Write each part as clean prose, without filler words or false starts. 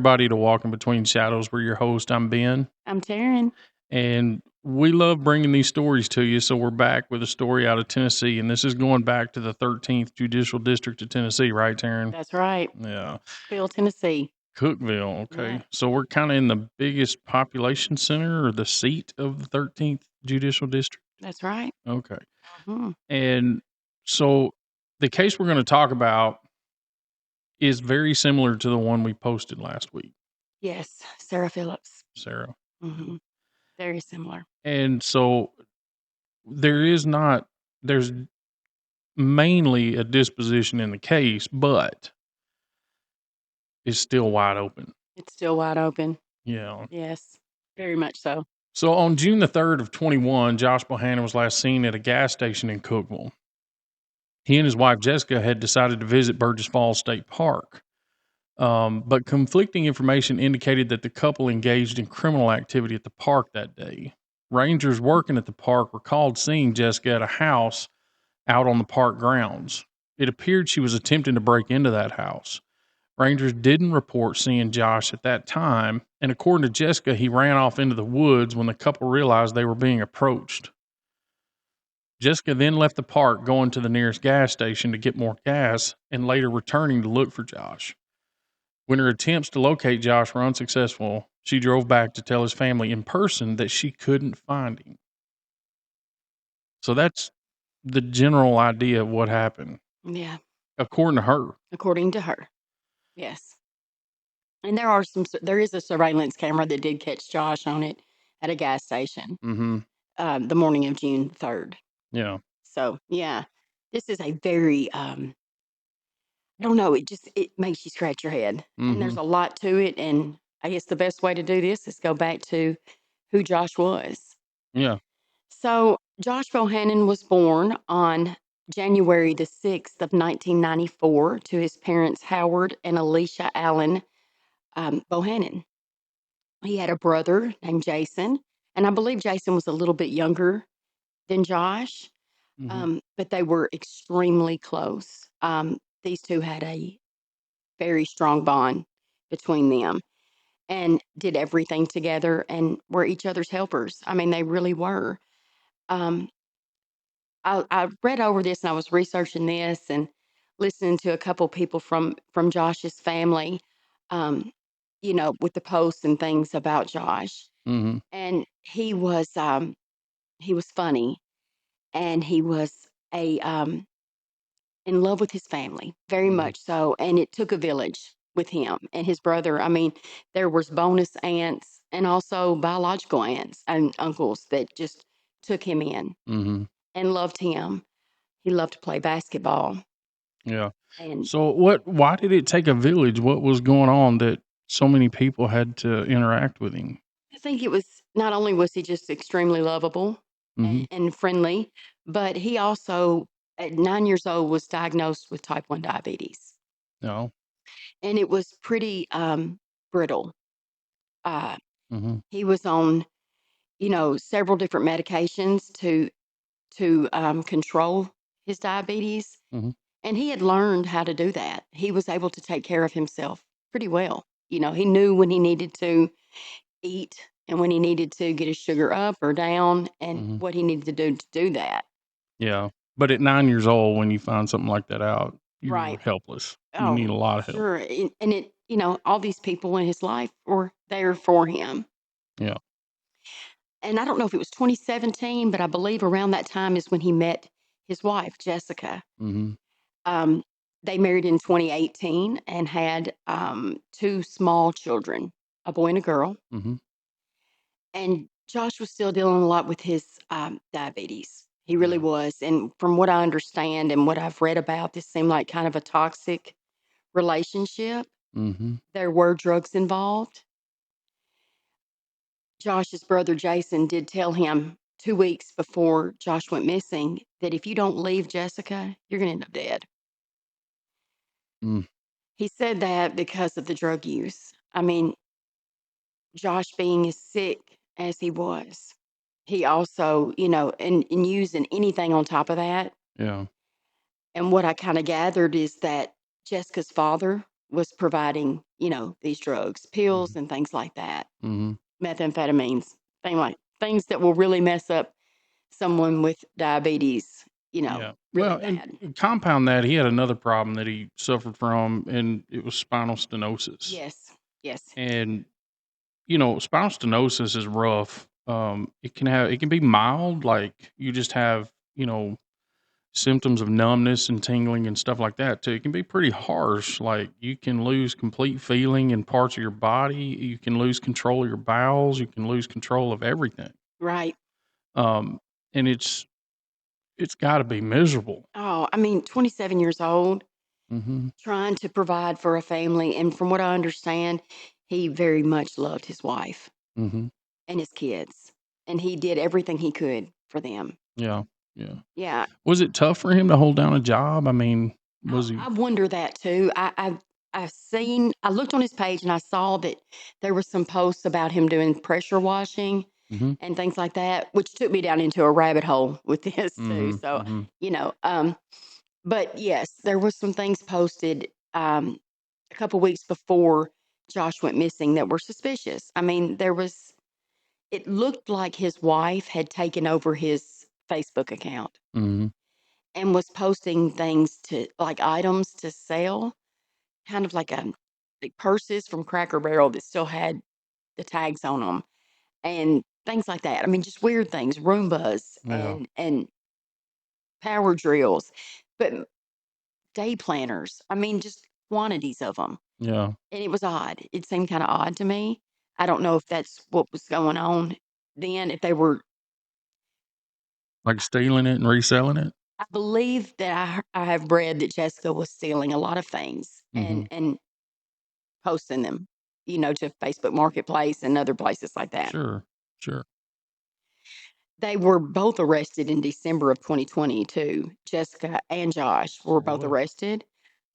everybody to Walking Between Shadows. We're your host. I'm Ben, I'm Taryn. and we love bringing these stories to you. So we're back with a story out of Tennessee, and this is going back to the 13th Judicial District of Tennessee, right, Taryn? That's right. Yeah, Cookville, Tennessee. Cookville. Yeah. Okay, so we're kind of in the biggest population center or the seat of the 13th Judicial District. That's right. Okay, hmm and so the case we're going to talk about is very similar to the one we posted last week, Yes, Sarah Phillips. Sarah. hmm Very similar. And so there's mainly a disposition in the case, but it's still wide open. It's still wide open. Yeah. Yes, very much so. So on June the 3rd of 21, Josh Bohannon was last seen at a gas station in Cookville. He and his wife Jessica had decided to visit Burgess Falls State Park. But conflicting information indicated that the couple engaged in criminal activity at the park that day. Rangers working at the park recalled seeing Jessica at a house out on the park grounds. It appeared she was attempting to break into that house. Rangers didn't report seeing Josh at that time, and according to Jessica, he ran off into the woods when the couple realized they were being approached. Jessica then left the park, going to the nearest gas station to get more gas, and later returning to look for Josh. When her attempts to locate Josh were unsuccessful, she drove back to tell his family in person that she couldn't find him. So that's the general idea of what happened, Yeah, according to her. according to her. Yes. And there is a surveillance camera that did catch Josh on it at a gas station Mm-hmm. the morning of June 3rd. Yeah. So, yeah, this is a very, I don't know, it makes you scratch your head. And Mm-hmm. there's a lot to it. And I guess the best way to do this is go back to who Josh was. Yeah. So Josh Bohannon was born on January the 6th of 1994 to his parents Howard and Alicia Allen Bohannon. He had a brother named Jason, and I believe Jason was a little bit younger than Josh, Mm-hmm. but they were extremely close. These two had a very strong bond between them and did everything together and were each other's helpers. I mean, they really were. Um, I read over this and I was researching this and listening to a couple people from Josh's family, um, with the posts and things about Josh. Mm-hmm. And he was funny, and he was a in love with his family, very Mm-hmm. much so. And it took a village with him and his brother. I mean, there was bonus aunts and also biological aunts and uncles that just took him in Mm-hmm. and loved him. He loved to play basketball. Yeah. And So why did it take a village? What was going on that so many people had to interact with him? I think it was not only was he just extremely lovable Mm-hmm. and friendly, but he also, at 9 years old, was diagnosed with type 1 diabetes. No. And it was pretty brittle. Uh, Mm-hmm. he was on, several different medications to control his diabetes, Mm-hmm. and he had learned how to do that. He was able to take care of himself pretty well. He knew when he needed to eat and when he needed to get his sugar up or down and Mm-hmm. what he needed to do that. Yeah. But at 9 years old, when you find something like that out, you're Right. helpless. You Oh, need a lot of help. sure. And all these people in his life were there for him. Yeah. And I don't know if it was 2017, but I believe around that time is when he met his wife, Jessica. Mm-hmm. Um, they married in 2018 and had two small children, a boy and a girl. Mm-hmm. And Josh was still dealing a lot with his diabetes. He really Yeah. was. And from what I understand and what I've read about, this seemed like kind of a toxic relationship. Mm-hmm. There were drugs involved. Josh's brother Jason did tell him 2 weeks before Josh went missing that if you don't leave Jessica, you're going to end up dead. Mm. He said that because of the drug use. I mean, Josh being as sick as he was, he also, and using anything on top of that. Yeah. And what I kind of gathered is that Jessica's father was providing, these drugs, pills Mhm. and things like that, Mhm. methamphetamines, things that will really mess up someone with diabetes, Yeah. really Well, and bad. compound that, he had another problem that he suffered from, and it was spinal stenosis. Yes. Yes. And, spinal stenosis is rough. It can be mild, like you just have, symptoms of numbness and tingling and stuff like that too. It can be pretty harsh. Like you can lose complete feeling in parts of your body. You can lose control of your bowels. You can lose control of everything. Right. Um, and it's got to be miserable. Oh, I mean, 27 years old, Hmm. trying to provide for a family. And from what I understand, he very much loved his wife Hmm. and his kids, and he did everything he could for them. Yeah. Yeah. Yeah. Was it tough for him to hold down a job? I mean, I, was he? I wonder that too. I looked on his page and I saw that there were some posts about him doing pressure washing Hmm. and things like that, which took me down into a rabbit hole with this too. Hmm. So, Hmm. you know, but yes, there was some things posted a couple weeks before Josh went missing that were suspicious. I mean, it looked like his wife had taken over his Facebook account Hmm. and was posting things to like items to sell, kind of like purses from Cracker Barrel that still had the tags on them and things like that. I mean, just weird things, Roombas Yeah. and power drills, but day planners. I mean, just quantities of them. Yeah. And it was odd. It seemed kinda odd to me. I don't know if that's what was going on then, if they were Like stealing it and reselling it. I believe that I have read that Jessica was stealing a lot of things Hmm. and posting them, to Facebook Marketplace and other places like that. Sure. Sure. They were both arrested in December of 2022. Jessica and Josh were both Boy. arrested.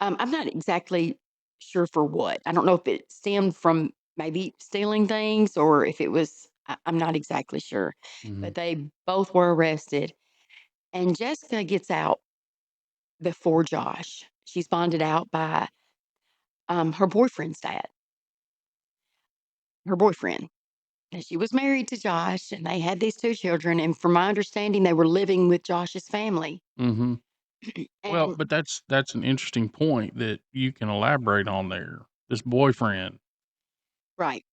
I'm not exactly sure for what. I don't know if it stemmed from maybe stealing things or if it was, I'm not exactly sure. Hmm. But they both were arrested. And Jessica gets out before Josh. She's bonded out by her boyfriend's dad, her boyfriend. And she was married to Josh and they had these two children. And from my understanding, they were living with Josh's family. Hmm. Well, And but that's an interesting point that you can elaborate on there. This boyfriend, right.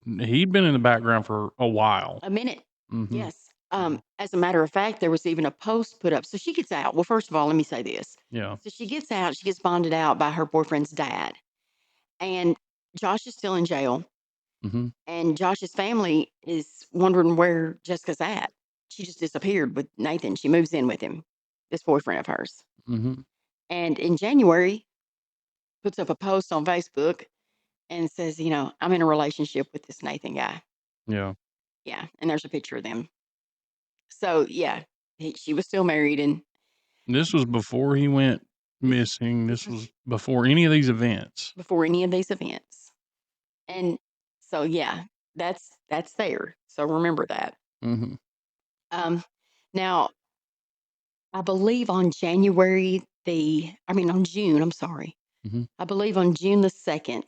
he'd been in the background for a while. A minute. Mhm, Yes. mhm, As a matter of fact, there was even a post put up. So she gets out. Well, first of all, let me say this. yeah, So she gets out, she gets bonded out by her boyfriend's dad. And Josh is still in jail. mhm, And Josh's family is wondering where Jessica's at. She just disappeared with Nathan. She moves in with him, this boyfriend of hers. mhm, And in January, puts up a post on Facebook and says, I'm in a relationship with this Nathan guy. yeah. Yeah. And there's a picture of them. So yeah, she was still married and This was before he went this missing, this this was was before any of these events. before any of these events. And so yeah, that's there. So remember that. Mhm, Um now I believe on June, I'm sorry. mhm, I believe on June the 2nd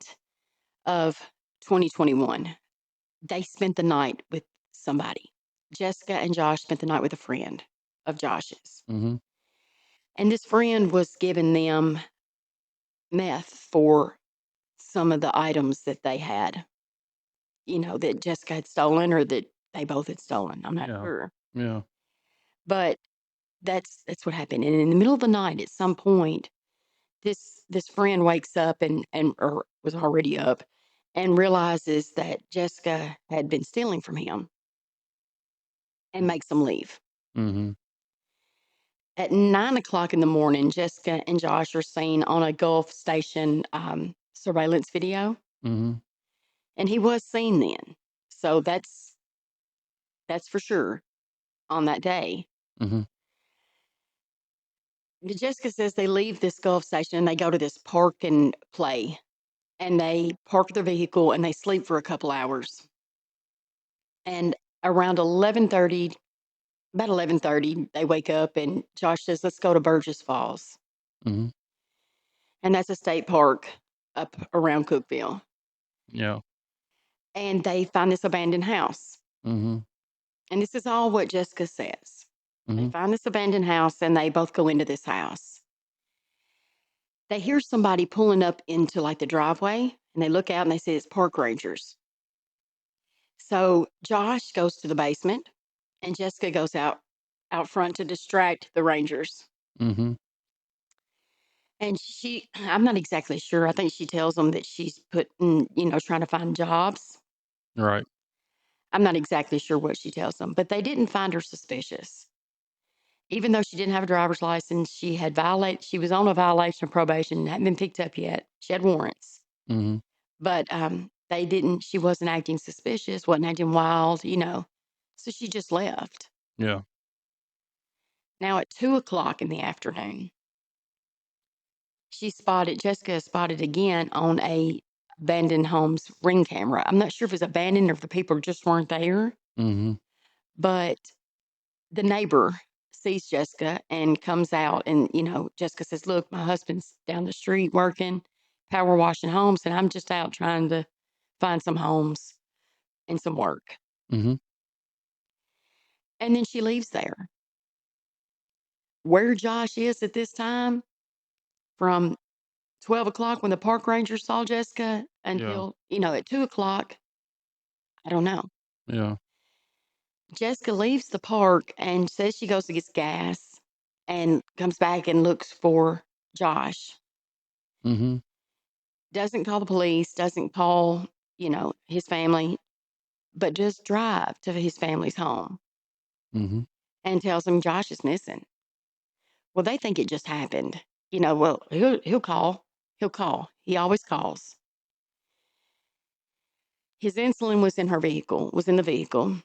of 2021, they spent the night with somebody. Jessica and Josh spent the night with a friend of Josh's. mhm, And this friend was giving them meth for some of the items that they had, that Jessica had stolen or that they both had stolen. I'm not yeah, sure. yeah, But that's what happened. And in the middle of the night at some point, this friend wakes up and or was already up and realizes that Jessica had been stealing from him and makes him leave. mhm, At 9 o'clock in the morning, Jessica and Josh are seen on a Gulf Station surveillance video, mhm, and he was seen then. So that's for sure on that day. mhm, Jessica says they leave this Gulf Station and they go to this park and play, and they park their vehicle and they sleep for a couple hours. And around 11:30, about 11:30, they wake up and Josh says, "Let's go to Burgess Falls." mhm, And that's a state park up around Cookville. Yeah. And they find this abandoned house. Mhm. And this is all what Jessica says. They Mhm. find this abandoned house and they both go into this house. They hear somebody pulling up into like the driveway and they look out and they see it's park rangers. So Josh goes to the basement and Jessica goes out front to distract the rangers. Mhm. And I'm not exactly sure. I think she tells them that she's putting, trying to find jobs. Right. I'm not exactly sure what she tells them, but they didn't find her suspicious. Even though she didn't have a driver's license, she was on a violation of probation, hadn't been picked up yet. She had warrants. Mhm. But she wasn't acting suspicious, wasn't acting wild. So she just left. Yeah. Now at 2 o'clock in the afternoon, Jessica spotted again on a abandoned home's ring camera. I'm not sure if it's abandoned or if the people just weren't there, Mhm. but the neighbor sees Jessica and comes out and, Jessica says, "Look, my husband's down the street working, power washing homes, and I'm just out trying to find some homes and some work." Mhm. And then she leaves there. Where Josh is at this time, from 12 o'clock when the park ranger saw Jessica Yeah. until, at 2 o'clock, I don't know. Yeah. Jessica leaves the park and says she goes to get gas and comes back and looks for Josh. Mhm. Doesn't call the police, doesn't call, his family, but just drive to his family's home Mhm. and tells him Josh is missing. Well, they think it just happened. Well, he'll call. He'll call. He always calls. His insulin was in the vehicle,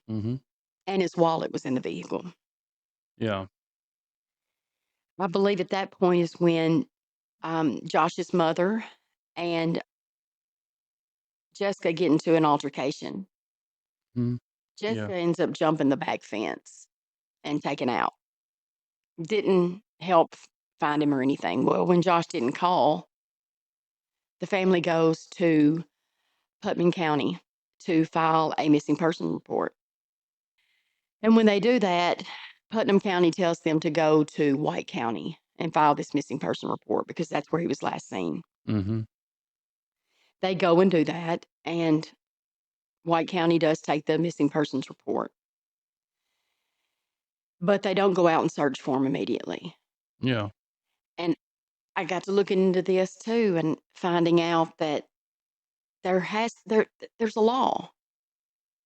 Mhm. and his wallet was in the vehicle. Yeah. I believe at that point is when Josh's mother and Jessica get into an altercation. Mhm. Yeah. Jessica ends up jumping the back fence and taken out. Didn't help find him or anything. Well, when Josh didn't call, the family goes to Putnam County to file a missing person report. And when they do that, Putnam County tells them to go to White County and file this missing person report because that's where he was last seen. Mhm. They go and do that, and White County does take the missing persons report, but they don't go out and search for him immediately. Yeah. And I got to looking into this too and finding out that there's a law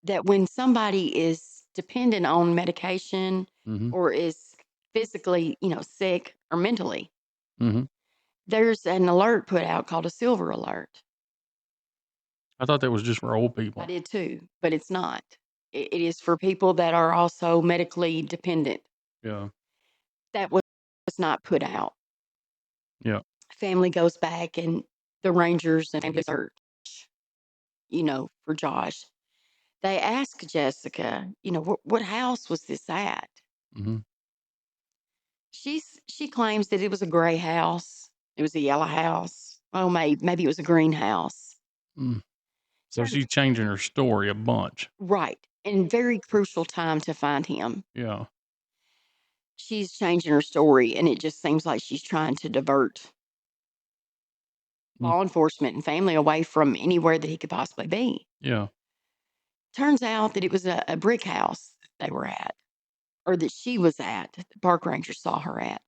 that when somebody is dependent on medication Mhm. or is physically, sick or mentally, Mhm. there's an alert put out called a silver alert. I thought that was just for old I people. did too, but it's not. It is for people that are also medically dependent. Yeah. That was not put out. Yeah. Family goes back and the Rangers and family search, for Josh. They ask Jessica, what house was this at? Mhm. She claims that it was a gray house. It was a yellow house. Oh, maybe it was a green house. Mm. So Turns she's changing her story a bunch. right, and very crucial time to find him. Yeah. She's changing her story, and it just seems like she's trying to divert Mm. law enforcement and family away from anywhere that he could possibly be. Yeah. Turns out that it was a brick house they were at, or that she was at. The park ranger saw her at,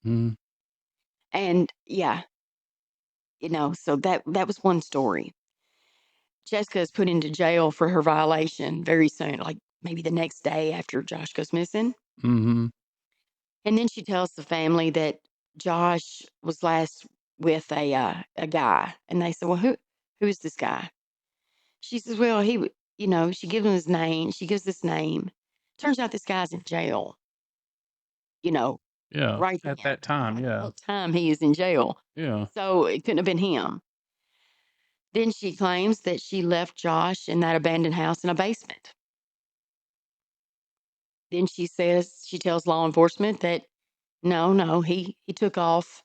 Mhm. and yeah, so that was one story. Jessica is put into jail for her violation very soon, like maybe the next day after Josh goes missing. Mhm. And then she tells the family that Josh was last with a guy, and they said, "Well, who's this guy?" She says, "Well, she gives him his name. She gives this name. Turns out this guy's in jail. You know, Yeah. right At there, that time, right yeah. that time he is in jail. Yeah. So it couldn't have been him." Then she claims that she left Josh in that abandoned house in a basement. Then she tells law enforcement that no, he took off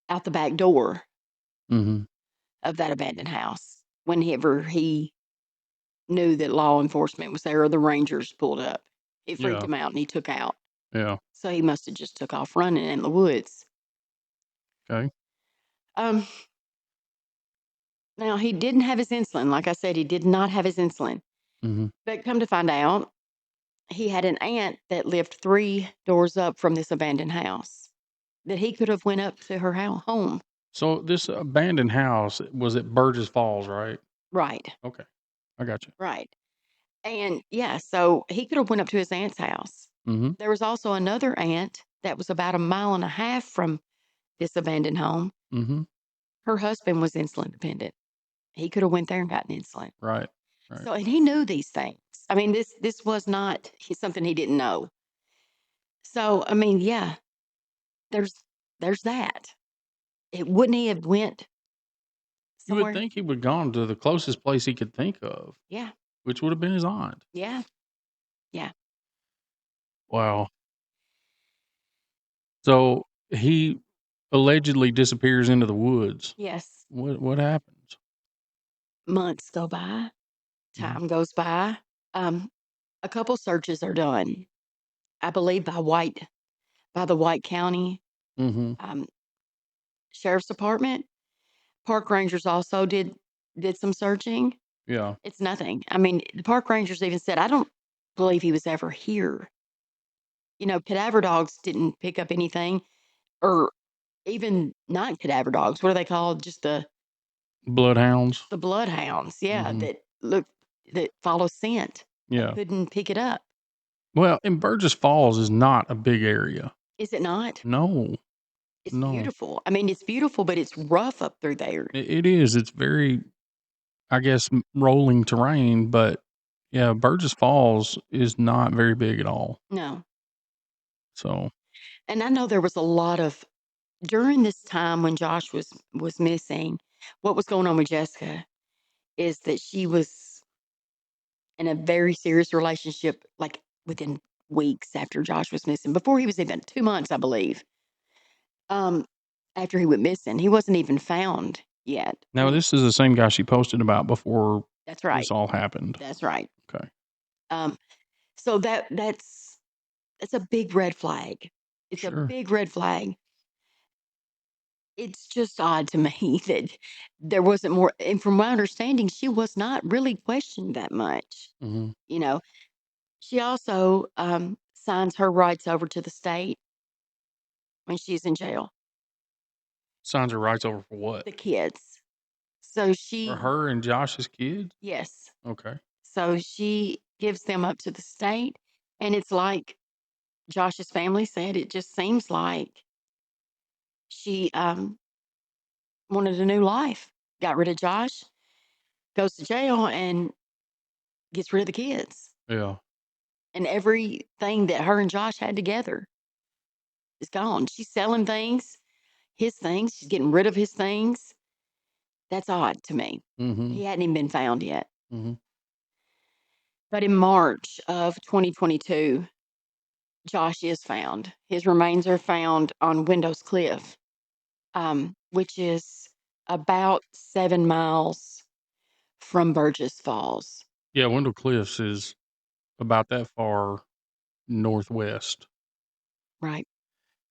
out the back door. Mhm. of that abandoned house whenever he knew that law enforcement was there or the rangers pulled up. It freaked Yeah. him out and he took out. Yeah. So he must have just took off running in the woods. Okay. Um, Now he didn't have his insulin. Like I said, he did not have his insulin. Mhm. But come to find out, he had an aunt that lived 3 doors up from this abandoned house that he could have went up to her home. So this abandoned house was at Burgess Falls, right? Right, Okay. I got you. right. And yeah, so he could have went up to his aunt's house. Mhm. There was also another aunt that was about a mile and a half from this abandoned home. Mhm. Her husband was insulin dependent. He could have went there and gotten insulin. Right. Right. So, and he knew these things. I mean, this was not something he didn't know. So, I mean, yeah, there's there's that. It wouldn't he have went You would somewhere? think he would gone to the closest place he could think of, Yeah, which would have been his aunt. yeah, yeah. Wow. So he allegedly disappears into the woods. Yes. What happens? Months go by, Mhm. time goes by. Um, a couple searches are done. I believe by the White County Mhm. um, Sheriff's Department. Park rangers also did some searching. Yeah. It's nothing. I mean, the park rangers even said, I don't believe he was ever here. Cadaver dogs didn't pick up anything, or even not cadaver dogs. What are they called? Just Bloodhounds. the bloodhounds. Yeah, Mhm. that follow scent. They Yeah. couldn't pick it up. Well, and Burgess Falls is not a big area. Is it not? No. It's No. beautiful. I mean, it's beautiful, but it's rough up through there. It is. It's very, I guess, rolling terrain, but yeah, Burgess Falls is not very big at all. No. So, And I know there was a lot of during this time when Josh was missing, what was going on with Jessica is that she was in a very serious relationship, like within weeks after Josh was missing, before he was even 2 months, I believe. Um, After he went missing, he wasn't even found yet. now And this is the same guy she posted about before that's right. this all happened. That's right. Okay. Um, so that's a big red flag. It's a Sure. big red flag. It's just odd to me that there wasn't more. And from my understanding, she was not really questioned that much. Mhm. You know, she also signs her rights over to the state when she's in jail, Signs her rights over for what? the kids. So For she, her and Josh's kids? yes. Okay. So she gives them up to the state. And it's like Josh's family said, it just seems like she wanted a new life, got rid of Josh, goes to jail, and gets rid of the kids. Yeah. And everything that her and Josh had together is gone. She's selling things, his things. She's getting rid of his things. That's odd to me. Mhm. He hadn't even been found yet. Mhm. But in March of 2022, Josh is found. His remains are found on Windows Cliff, which is about 7 miles from Burgess Falls. Yeah, Wendell Cliffs is about that far northwest, Right.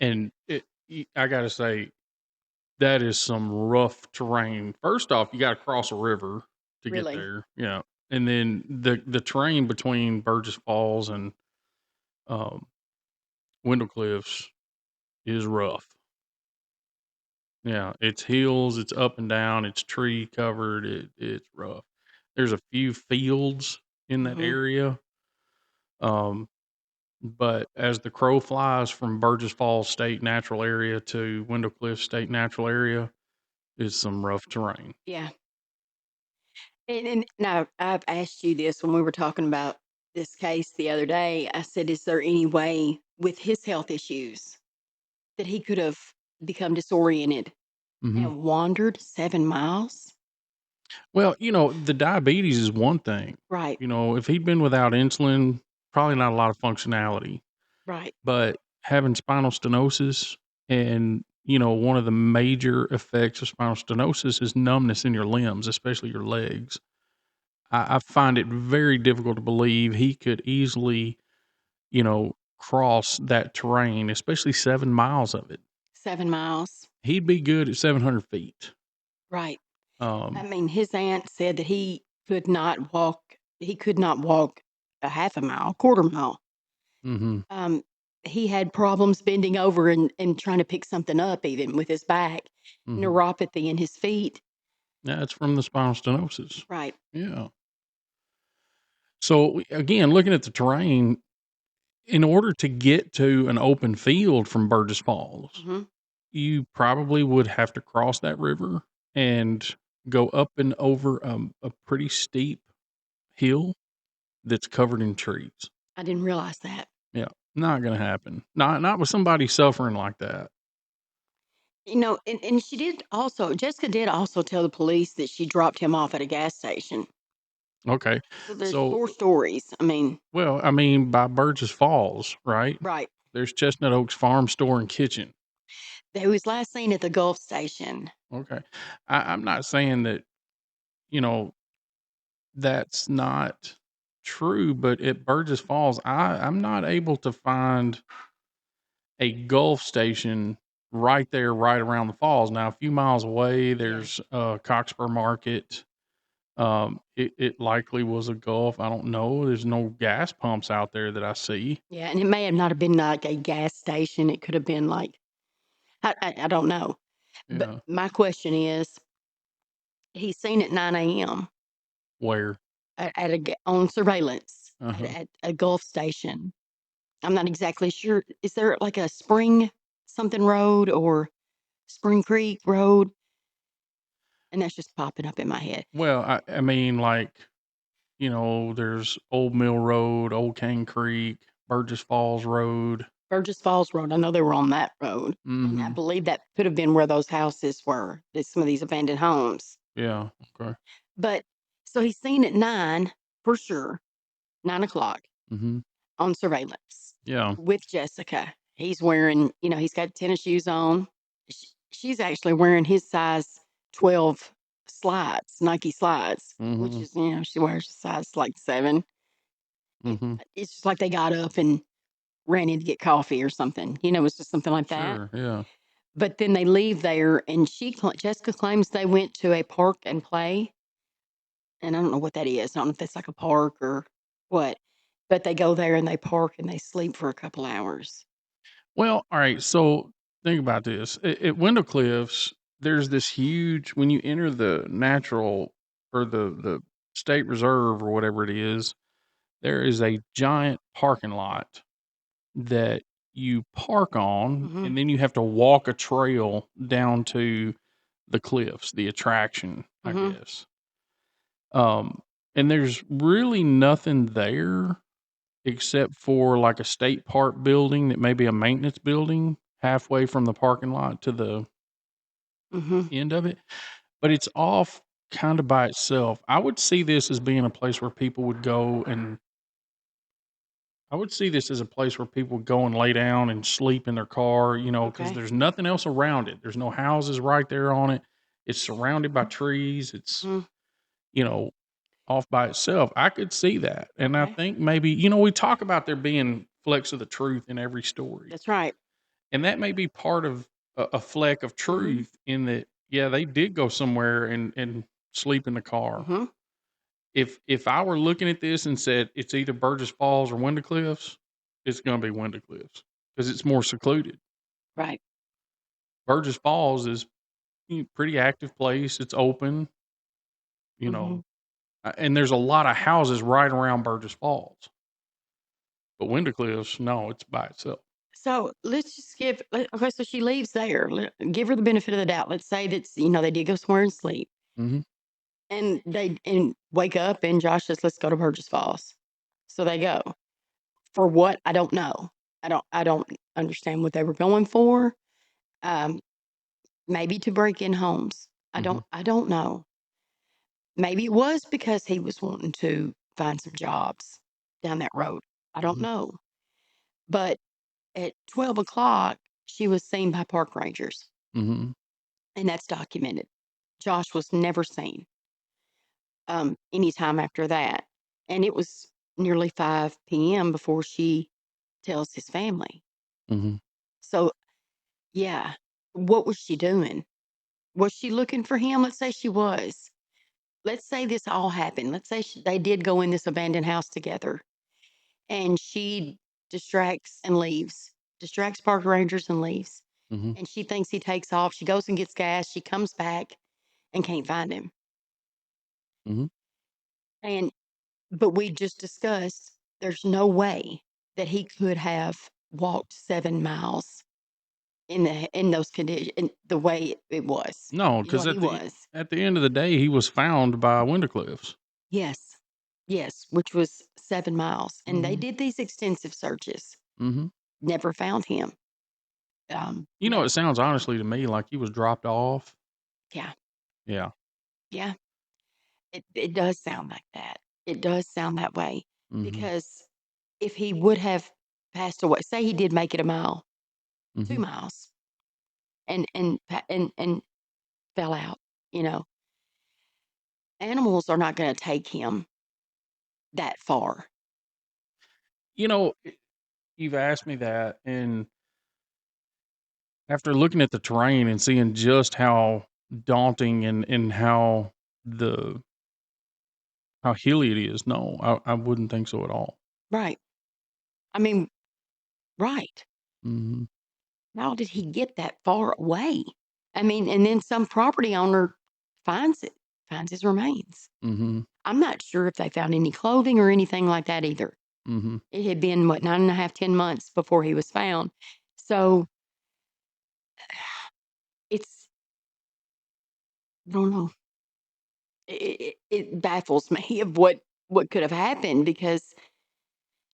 and I gotta say, that is some rough terrain. First off, you gotta cross a river to get Really. there, yeah, and then the terrain between Burgess Falls and, um, Wendell Cliffs is rough. Yeah, it's hills, it's up and down, it's tree covered, it's rough. There's a few fields in that Hmm. area, um, but as the crow flies from Burgess Falls State Natural Area to Wendell Cliff State Natural Area is some rough terrain. Yeah. And now I've asked you this when we were talking about this case the other day. I said, is there any way with his health issues that he could have become disoriented Mhm. and wandered 7 miles? Well, the diabetes is one thing. Right, If he'd been without insulin, probably not a lot of functionality, right. but having spinal stenosis and one of the major effects of spinal stenosis is numbness in your limbs, especially your legs. I find it very difficult to believe he could easily, cross that terrain, especially 7 miles of it. 7 miles. He'd be good at 700 feet. Right. I Um, mean, his aunt said that he could not walk a half a mile, quarter mile. mhm, Um, he had problems bending over and trying to pick something up even with his back, mhm. neuropathy in his feet. Yeah, it's from the spinal stenosis. Right. Yeah. So, again, looking at the terrain, in order to get to an open field from Burgess Falls, Mhm. you probably would have to cross that river and go up and over, a pretty steep hill that's covered in trees. I didn't realize that. Yeah, not gonna happen. Not with somebody suffering like that. And Jessica did also tell the police that she dropped him off at a gas station. Okay. So there's So, 4 stories. I mean, well, I mean, by Burgess Falls, right? right. There's Chestnut Oaks Farm Store and Kitchen. He was last seen at the Gulf Station. Okay. I'm not saying that, you know, that's not true, but at Burgess Falls, I'm not able to find a Gulf station right there, right around the falls. Now, a few miles away, Yeah. there's Cockspur Market. It likely was a Gulf. I don't know. There's no gas pumps out there that I see. Yeah, and it may have not have been like a gas station. It could have been like I don't know. But Yeah. my question is, he's seen at 9 a.m. Where? On surveillance Uh huh. at a Gulf station. I'm not exactly sure. Is there like a Spring something road or Spring Creek Road? And that's just popping up in my head. Well, I mean, like, there's Old Mill Road, Old Cane Creek, Burgess Falls Road. Burgess Falls Road. I know they were on that road, and I Mm-hmm. believe that could have been where those houses were. Some of these abandoned homes. Yeah. Okay. But so he's seen at 9 for sure, 9 o'clock Mm-hmm. on surveillance Yeah. with Jessica. He's wearing, he's got tennis shoes on. She's actually wearing his size 12 slides, Nike slides, which Mm-hmm. is, she wears a size like 7. Mm-hmm. It's just like they got up and ran in to get coffee or something. It's just something like that. Sure. Yeah. But then they leave there, and Jessica claims they went to a park and play, and I don't know what that is. I don't know if that's like a park or what, but they go there and they park and they sleep for a couple hours. Well, all right. So think about this. At Window Cliffs, there's this huge when you enter the natural or the state reserve or whatever it is, there is a giant parking lot that you park on, Mhm, and then you have to walk a trail down to the cliffs, the attraction, I mhm, guess. Um, and there's really nothing there except for like a state park building that may be a maintenance building halfway from the parking lot to the mhm. end of it, but it's off kind of by itself. I would see this as being a place where people would go and I would see this as a place where people would go and lay down and sleep in their car, because Okay. there's nothing else around it. There's no houses right there on it. It's surrounded by trees. It's, Mhm. you know, off by itself. I could see that. And I Okay. think maybe, we talk about there being flecks of the truth in every story. That's right. And that may be part of a fleck of Mhm, truth in that, yeah, they did go somewhere and sleep in the car. mhm. If I were looking at this and said it's either Burgess Falls or Window Cliffs, it's gonna be Window Cliffs because it's more secluded. Right. Burgess Falls is pretty active place. It's open, you Mhm. know, and there's a lot of houses right around Burgess Falls. But Window Cliffs, no, it's by itself. So let's just okay, so she leaves there. Give her the benefit of the doubt. Let's say that's, they did go somewhere and sleep. Mhm, And they and wake up and Josh says, "Let's go to Burgess Falls." So they go. For what? I don't know. I don't understand what they were going for. Um, maybe to break in homes. I mhm, don't I don't know. Maybe it was because he was wanting to find some jobs down that road. I don't mhm. know. But at 12 o'clock, she was seen by park rangers. Mhm. and that's documented. Josh was never seen anytime after that. And it was nearly 5 p.m. before she tells his family. Mhm. So, yeah, what was she doing? Was she looking for him? Let's say she was. Let's say this all happened. Let's say they did go in this abandoned house together and she distracts and leaves, distracts park rangers and leaves. Mhm. And she thinks he takes off. She goes and gets gas. She comes back and can't find him. Mhm. And but we just discussed there's no way that he could have walked 7 miles in those conditions in the way it was. No, You know, because he was. at the end of the day, he was found by Cliffs. Yes. Yes, which was 7 miles, and they Mhm. did these extensive searches, Mhm. never found him. You know, it Never. sounds honestly to me like he was dropped off. Yeah, Yeah. yeah. It does sound like that. It does sound that way Mhm. because if he would have passed away, say he did make it a mile, 2 Mhm. miles, and fell out, you know, animals are not gonna take him that far. You know, you've asked me that, and after looking at the terrain and seeing just how daunting and the how hilly it is, no, I wouldn't think so at all. Right. I mean, right. Mhm. How did he get that far away? I mean, and then some property owner finds it, finds his remains. Mhm. I'm not sure if they found any clothing or anything like that either. Mhm. It had been, what, 9.5, 10 months before he was found. So it's, I don't know. It baffles me of what could have happened because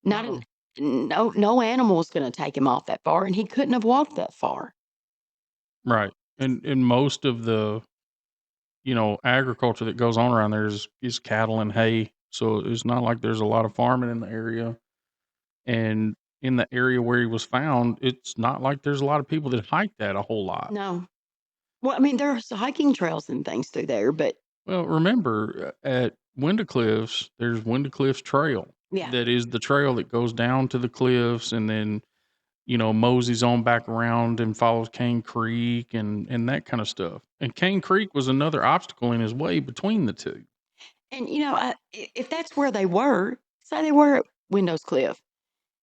not an, Well, no animal is going to take him off that far, and he couldn't have walked that far. right. And most of the, agriculture that goes on around there is cattle and hay. So it's not like there's a lot of farming in the area. And in the area where he was found, it's not like there's a lot of people that hike that a whole lot. No. Well, I mean, there's hiking trails and things through there, but Well, remember at Cliffs, there's Cliffs Trail. yeah. That is the trail that goes down to the cliffs and then, moseys on back around and follows Cane Creek and that kind of stuff. And Cane Creek was another obstacle in his way between the two. And, if that's where they were, say they were at Windows Cliff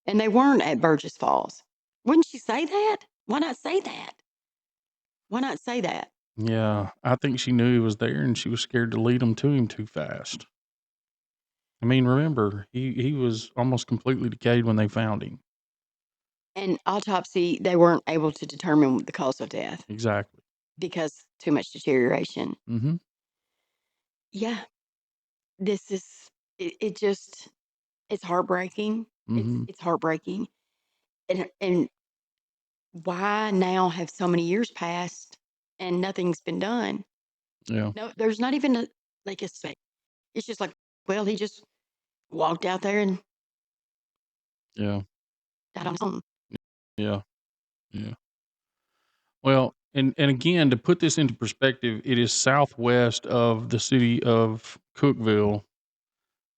and they weren't at Burgess Falls, wouldn't you say that? Why not say that? Why not say that? Yeah, I think she knew he was there and she was scared to lead them to him too fast. I mean, remember, he was almost completely decayed when they found him. And autopsy, they weren't able to determine the cause of death Exactly. because too much deterioration. Mhm. Yeah, this is it just it's heartbreaking. Mhm. It's heartbreaking. And why now have so many years passed and nothing's been done? Yeah. No, there's not even a like a say. It's just like, well, he just walked out there and Yeah. died on his own. Yeah. Yeah. Well, and again, to put this into perspective, it is southwest of the city of Cookeville,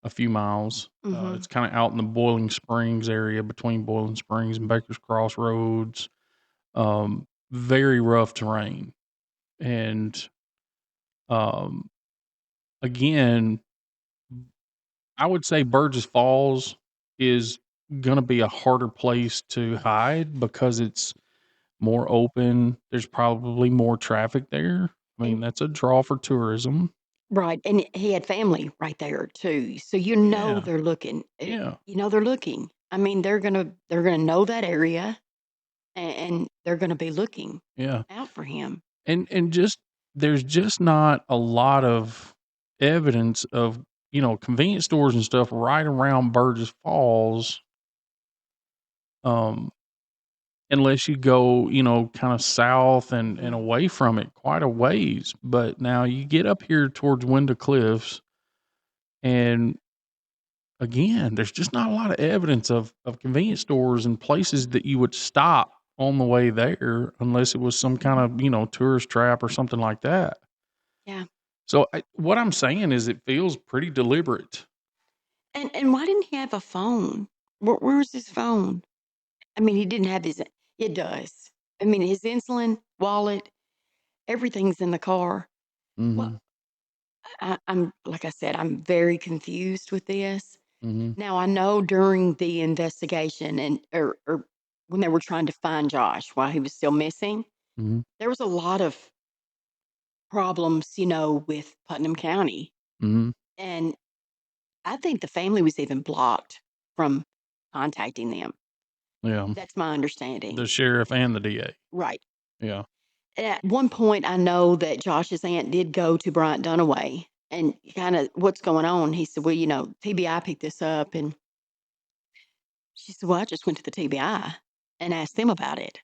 a few miles. Mhm. It's kind of out in the Boiling Springs area between Boiling Springs and Baker's Crossroads. Very rough terrain. And um, again, I would say Burgess Falls is going to be a harder place to hide because it's more open. There's probably more traffic there. I mean, And that's a draw for tourism. right, and he had family right there too, so Yeah, they're looking. yeah, They're looking. I mean, they're gonna know that area, and they're gonna be looking yeah. out for him. And just there's just not a lot of evidence of, convenience stores and stuff right around Burgess Falls, um, unless you go, kind of south and Mhm. away from it quite a ways. But now you get up here towards Window Cliffs, and again, there's just not a lot of evidence of convenience stores and places that you would stop on the way there unless it was some kind of, tourist trap or something like that. Yeah. So, what I'm saying is it feels pretty deliberate. And why didn't he have a phone? Where's his phone? I mean, he didn't have his it does. I mean, his insulin, wallet, everything's in the car. Well, Mhm, I'm like I said, I'm very confused with this. mhm, Now I know during the investigation or when they were trying to find Josh while he was still missing, mhm, there was a lot of problems, with Putnam County. mhm. And I think the family was even blocked from contacting them. Yeah, That's my the understanding. sheriff and the DA. Right. Yeah. At one point, I know that Josh's aunt did go to Bryant Dunaway and kind of what's going on. He said, well, TBI picked this up. And she said, well, I just went to the TBI and asked them about it.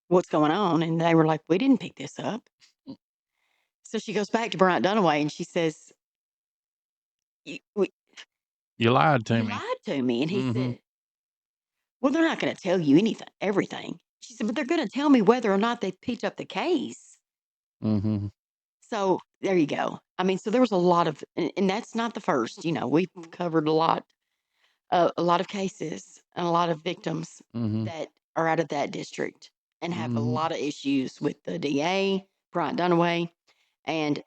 What's going on? And they were like, we didn't pick this up. So she goes back to Bryant Dunaway and she says, You lied to you me. lied to me. And he Mhm, said, well, they're not going to tell you anything, everything. She said, but they're going to tell me whether or not they picked up the case. mhm. So there you go. I mean, so there was a lot of, and that's not the first. We've covered a lot of cases and a lot of victims Mhm, that are out of that district and have a mhm. lot of issues with the DA, Bryant Dunaway, and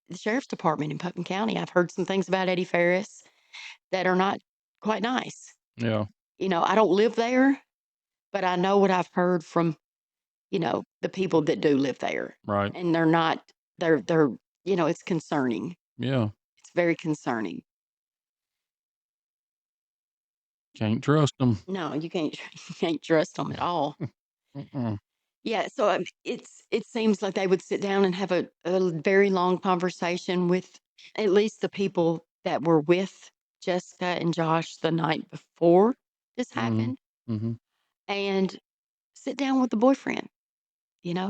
the sheriff's department in Putnam County. I've heard some things about Eddie Ferris that are not quite nice. Yeah, I don't live there, but I know what I've heard from, the people that do live there. right. And they're not, they're, it's concerning. Yeah, It's very concerning. can't trust them. No, you can't, you can't trust them at all. Mm-mm. Yeah, so, it seems like they would sit down and have a very long conversation with at least the people that were with Jessica and Josh the night before this Mhm, happened, mhm. and sit down with the boyfriend,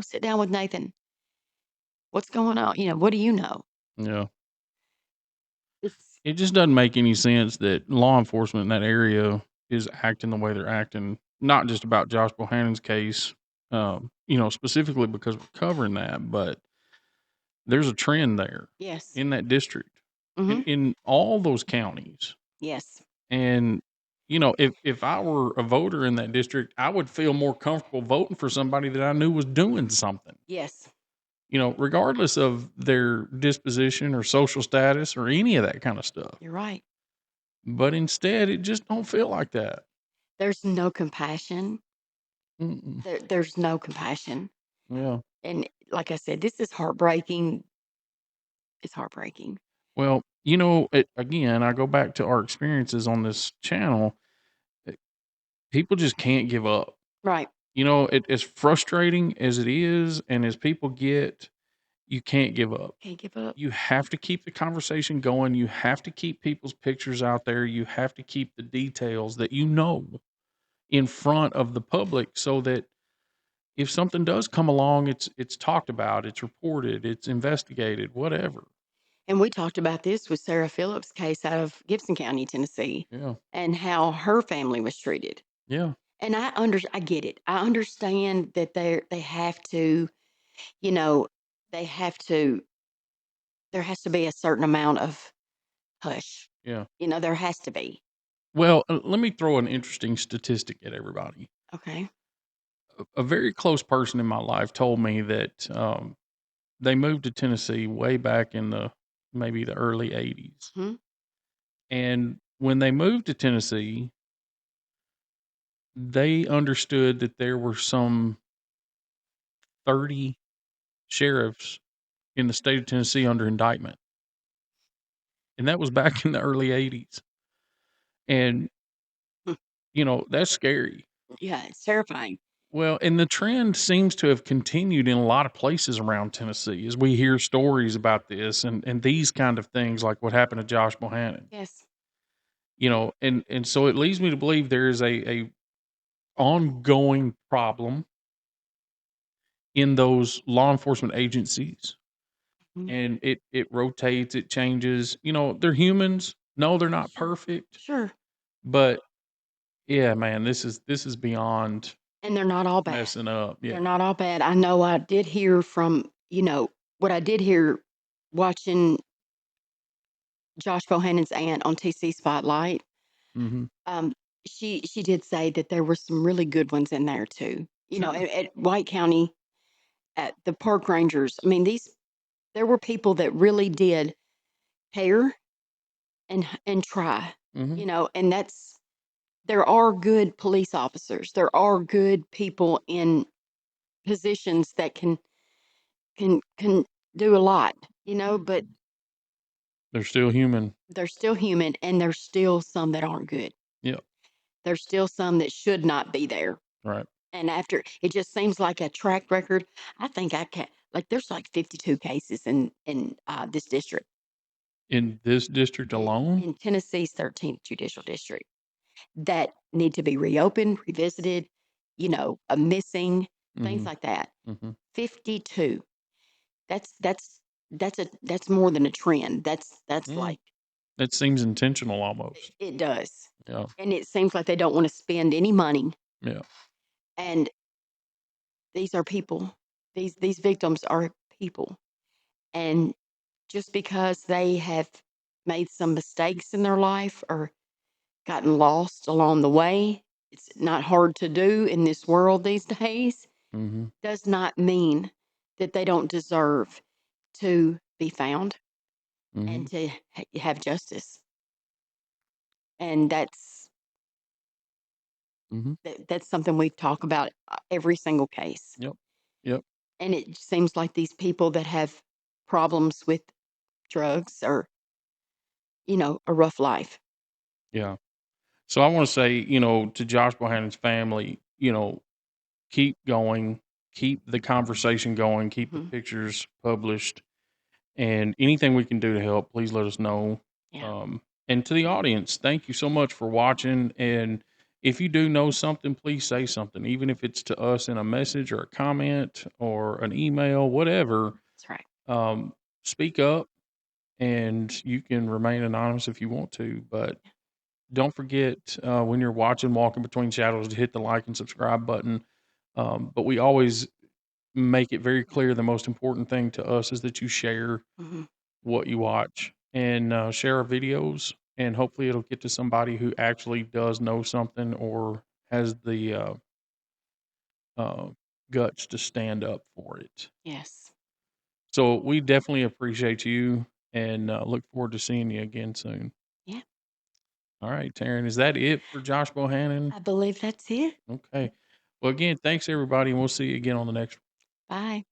sit down with Nathan. "What's going on?" "What do you know?" Yeah. It's It just doesn't make any sense that law enforcement in that area is acting the way they're acting, not just about Josh Bohannon's case, specifically because we're covering that, but there's a trend there Yes. in that district, in Mhm. in all those counties. Yes. And, if I were a voter in that district, I would feel more comfortable voting for somebody that I knew was doing something, Yes. regardless of their disposition or social status or any of that kind of stuff. You're right. But instead, it just don't feel like that. There's no compassion. Mm-mm. There's no compassion, Yeah. and like I said, this is heartbreaking. It's heartbreaking. Well, again, I go back to our experiences on this channel. eh, People just can't give up. Right. As frustrating as it is, and as people get, you can't give up. Can't give up. You have to keep the conversation going. You have to keep people's pictures out there. You have to keep the details that in front of the public so that if something does come along, it's talked about, it's reported, it's investigated, whatever. And we talked about this with Sarah Phillips' case out of Gibson County, Tennessee, Yeah. and how her family was treated. Yeah. And I get it. I understand that they have to, you know, they have to there has to be a certain amount of hush. Yeah. There has to be. Well, let me throw an interesting statistic at everybody. Okay. A very close person in my life told me that they moved to Tennessee way back in the maybe the early 80s. Hmm. And when they moved to Tennessee, they understood that there were some 30 sheriffs in the state of Tennessee under indictment. And that was back in the early 80s. And, that's scary. Yeah, it's terrifying. Well, and the trend seems to have continued in a lot of places around Tennessee as we hear stories about this and these kind of things like what happened to Josh Bohannon. Yes. And so it leads me to believe there is a ongoing problem in those law enforcement agencies, Mhm. and it rotates, it changes. They're humans. No, they're not Sure. perfect, Sure. but yeah, man, this is beyond. And they're not all bad. messing up. They're Yeah. not all bad. I know I did hear from, what I did hear watching Josh Bohannon's aunt on TC Spotlight. Mhm. Um, she did say that there were some really good ones in there too. Sure. At White County, at the park rangers. I mean, there were people that really did care and try. Mhm. And there are good police officers. There are good people in positions that can do a lot. But They're still human. they're still human, and there's still some that aren't good. Yeah. There's still some that should not be there. Right. And after it just seems like a track record. I think I can like there's like 52 cases in this district In this district alone? in Tennessee's 13th Judicial District that need to be reopened, revisited, a missing, things Mhm. like that. Mhm. 52. That's more than a trend. That's Mm. like It seems intentional almost. it does. Yeah. And it seems like they don't want to spend any money. Yeah. And these are people. These victims are people. And just because they have made some mistakes in their life or gotten lost along the way, it's not hard to do in this world these days, Mhm. does not mean that they don't deserve to be found and Mhm. to have justice. And Mhm. that's something we talk about every single case. Yep. Yep. And it seems like these people that have problems with drugs or, a rough life. Yeah. So I want to say, to Josh Bohannon's family, keep going, keep the conversation going, keep the Hmm. pictures published, and anything we can do to help, please let us know. Yeah. Um, and to the audience, thank you so much for watching. And if you do know something, please say something, even if it's to us in a message or a comment or an email, whatever. That's right. Um, speak up, and you can remain anonymous if you want to, but don't forget, when you're watching Walking Between Shadows, to hit the like and subscribe button. But we always make it very clear the most important thing to us is that you share Hmm. what you watch and share our videos. And hopefully, it'll get to somebody who actually does know something or has the uh, guts to stand up for it. Yes. So, we definitely appreciate you and look forward to seeing you again soon. Yeah. All right, Taryn, is that it for Josh Bohannon? I believe that's it. Okay. Well, again, thanks everybody, and we'll see you again on the next Bye.